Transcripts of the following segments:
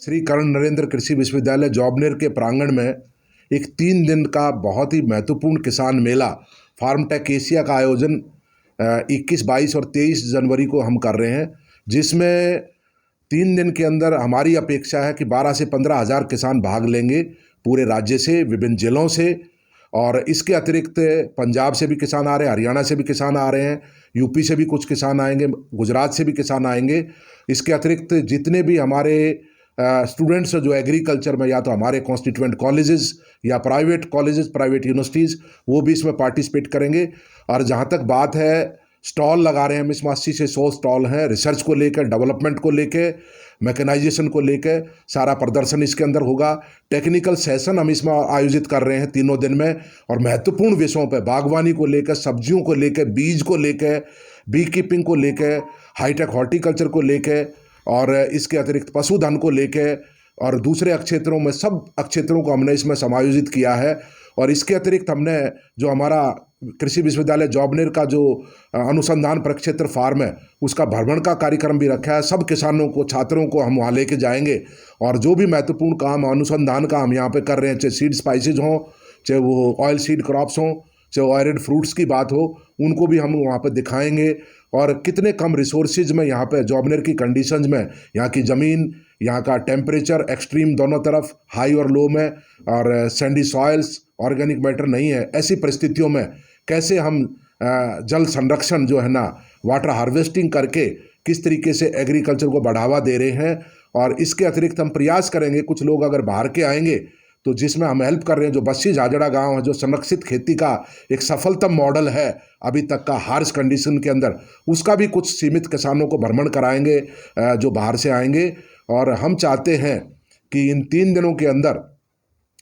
श्री कर्ण नरेंद्र कृषि विश्वविद्यालय जॉबनेर के प्रांगण में एक 3 दिन का बहुत ही महत्वपूर्ण किसान मेला फार्म टेक एशिया का आयोजन 21, 22 और 23 जनवरी को हम कर रहे हैं, जिसमें 3 दिन के अंदर हमारी अपेक्षा है कि 12 से 15 हज़ार किसान भाग लेंगे पूरे राज्य से, विभिन्न जिलों से। और इसके अतिरिक्त पंजाब से भी किसान आ रहे हैं, हरियाणा से भी किसान आ रहे हैं, यूपी से भी कुछ किसान आएंगे, गुजरात से भी किसान आएंगे। इसके अतिरिक्त जितने भी हमारे स्टूडेंट्स जो एग्रीकल्चर में या तो हमारे कॉन्स्टिट्यूएंट कॉलेजेस या प्राइवेट कॉलेजेस, प्राइवेट यूनिवर्सिटीज़, वो भी इसमें पार्टिसिपेट करेंगे। और जहाँ तक बात है, स्टॉल लगा रहे हैं हम, इसमें 80 से 100 स्टॉल हैं, रिसर्च को लेकर, डेवलपमेंट को लेकर, मैकेनाइजेशन को लेकर सारा प्रदर्शन इसके अंदर होगा। टेक्निकल सेशन हम इसमें आयोजित कर रहे हैं 3 दिन में, और महत्वपूर्ण विषयों पर बागवानी को लेकर, सब्जियों को लेकर, बीज को लेकर, बी कीपिंग को लेकर, हाईटेक हॉर्टिकल्चर को लेकर, और इसके अतिरिक्त पशुधन को लेकर और दूसरे क्षेत्रों में, सब क्षेत्रों को हमने इसमें समायोजित किया है। और इसके अतिरिक्त हमने जो हमारा कृषि विश्वविद्यालय जॉबनेर का जो अनुसंधान प्रक्षेत्र फार्म है, उसका भ्रमण का कार्यक्रम भी रखा है। सब किसानों को, छात्रों को हम वहाँ लेके जाएंगे, और जो भी महत्वपूर्ण काम अनुसंधान का हम यहाँ पे कर रहे हैं, चाहे सीड स्पाइसेज हों, चाहे वो ऑयल सीड क्रॉप्स हों, चाहे ऑयरेड फ्रूट्स की बात हो, उनको भी हम वहाँ पे दिखाएंगे। और कितने कम रिसोर्सेज में यहाँ पे जॉबनेर की कंडीशंस में, यहाँ की ज़मीन, यहाँ का टेम्परेचर एक्सट्रीम दोनों तरफ, हाई और लो में, और सैंडी सॉइल्स, ऑर्गेनिक मैटर नहीं है, ऐसी परिस्थितियों में कैसे हम जल संरक्षण जो है ना, वाटर हार्वेस्टिंग करके किस तरीके से एग्रीकल्चर को बढ़ावा दे रहे हैं। और इसके अतिरिक्त हम प्रयास करेंगे, कुछ लोग अगर बाहर के आएंगे तो जिसमें हम हेल्प कर रहे हैं, जो बस्सी झाझड़ा गांव है, जो संरक्षित खेती का एक सफलतम मॉडल है अभी तक का हार्श कंडीशन के अंदर, उसका भी कुछ सीमित किसानों को भ्रमण कराएंगे जो बाहर से आएंगे। और हम चाहते हैं कि इन 3 दिनों के अंदर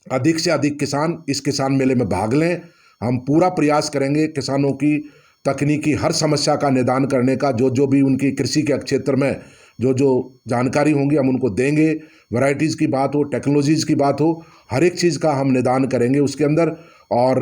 अधिक से अधिक किसान इस किसान मेले में भाग लें। हम पूरा प्रयास करेंगे किसानों की तकनीकी हर समस्या का निदान करने का, जो भी उनकी कृषि के क्षेत्र में जो जानकारी होंगी हम उनको देंगे। वैरायटीज़ की बात हो, टेक्नोलॉजीज़ की बात हो, हर एक चीज़ का हम निदान करेंगे उसके अंदर, और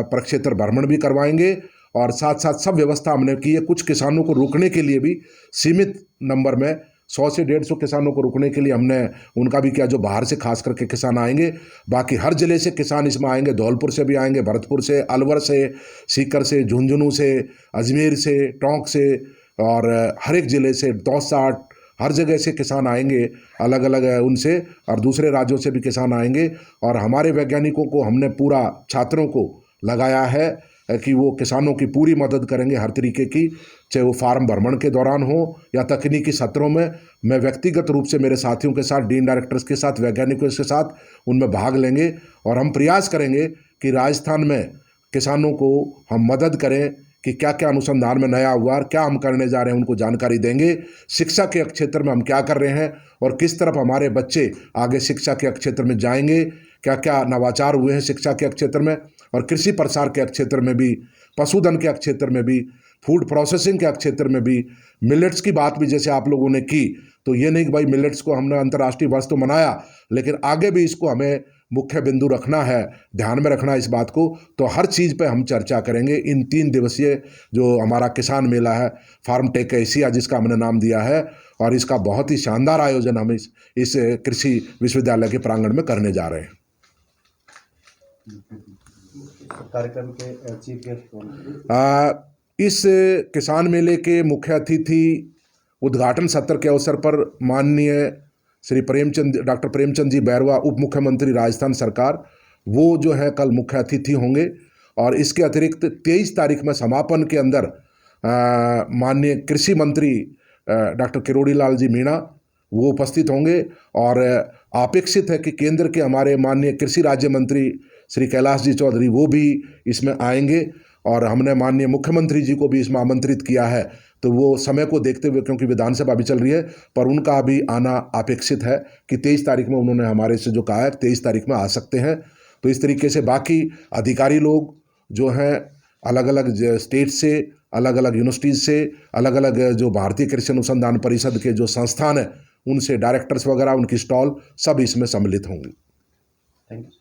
प्रक्षेत्र भ्रमण भी करवाएंगे। और साथ साथ सब व्यवस्था हमने की है, कुछ किसानों को रोकने के लिए भी सीमित नंबर में 100 से 150 किसानों को रुकने के लिए हमने उनका भी किया, जो बाहर से खास करके किसान आएंगे। बाकी हर ज़िले से किसान इसमें आएंगे, धौलपुर से भी आएंगे, भरतपुर से, अलवर से, सीकर से, झुंझुनू से, अजमेर से, टोंक से, और हर एक ज़िले से, दौसा, हर जगह से किसान आएंगे अलग अलग उनसे, और दूसरे राज्यों से भी किसान आएंगे। और हमारे वैज्ञानिकों को हमने पूरा छात्रों को लगाया है कि वो किसानों की पूरी मदद करेंगे हर तरीके की, चाहे वो फार्म भ्रमण के दौरान हो या तकनीकी सत्रों में। मैं व्यक्तिगत रूप से मेरे साथियों के साथ, डीन डायरेक्टर्स के साथ, वैज्ञानिकों के साथ उनमें भाग लेंगे, और हम प्रयास करेंगे कि राजस्थान में किसानों को हम मदद करें कि क्या क्या अनुसंधान में नया हुआ और क्या हम करने जा रहे हैं, उनको जानकारी देंगे। शिक्षा के क्षेत्र में हम क्या कर रहे हैं और किस तरफ हमारे बच्चे आगे शिक्षा के क्षेत्र में जाएंगे, क्या क्या नवाचार हुए हैं शिक्षा के क्षेत्र में, और कृषि प्रसार के क्षेत्र में भी, पशुधन के क्षेत्र में भी, फूड प्रोसेसिंग के क्षेत्र में भी, मिलेट्स की बात भी जैसे आप लोगों ने की, तो ये नहीं कि भाई मिलेट्स को हमने अंतर्राष्ट्रीय वर्ष तो मनाया, लेकिन आगे भी इसको हमें मुख्य बिंदु रखना है, ध्यान में रखना है इस बात को। तो हर चीज़ पे हम चर्चा करेंगे इन 3 दिवसीय जो हमारा किसान मेला है, फार्म टेक एशिया जिसका हमने नाम दिया है। और इसका बहुत ही शानदार आयोजन हम इस कृषि विश्वविद्यालय के प्रांगण में करने जा रहे हैं। कार्यक्रम के चीफ गेस्ट इस किसान मेले के मुख्य अतिथि उद्घाटन सत्र के अवसर पर माननीय श्री डॉक्टर प्रेमचंद जी बैरवा, उप मुख्यमंत्री राजस्थान सरकार, वो जो है कल मुख्य अतिथि होंगे। और इसके अतिरिक्त 23 तारीख में समापन के अंदर माननीय कृषि मंत्री डॉक्टर किरोड़ी लाल जी मीणा वो उपस्थित होंगे। और अपेक्षित है कि केंद्र के हमारे माननीय कृषि राज्य मंत्री श्री कैलाश जी चौधरी वो भी इसमें आएंगे, और हमने माननीय मुख्यमंत्री जी को भी इसमें आमंत्रित किया है। तो वो समय को देखते हुए, क्योंकि विधानसभा अभी चल रही है, पर उनका अभी आना अपेक्षित है कि 23 तारीख में उन्होंने हमारे से जो कहा है 23 तारीख में आ सकते हैं। तो इस तरीके से बाकी अधिकारी लोग जो हैं अलग अलग स्टेट से, अलग अलग यूनिवर्सिटीज़ से, अलग अलग जो भारतीय कृषि अनुसंधान परिषद के जो संस्थान हैं उनसे, डायरेक्टर्स वगैरह, उनकी स्टॉल सब इसमें सम्मिलित होंगे। Thank you.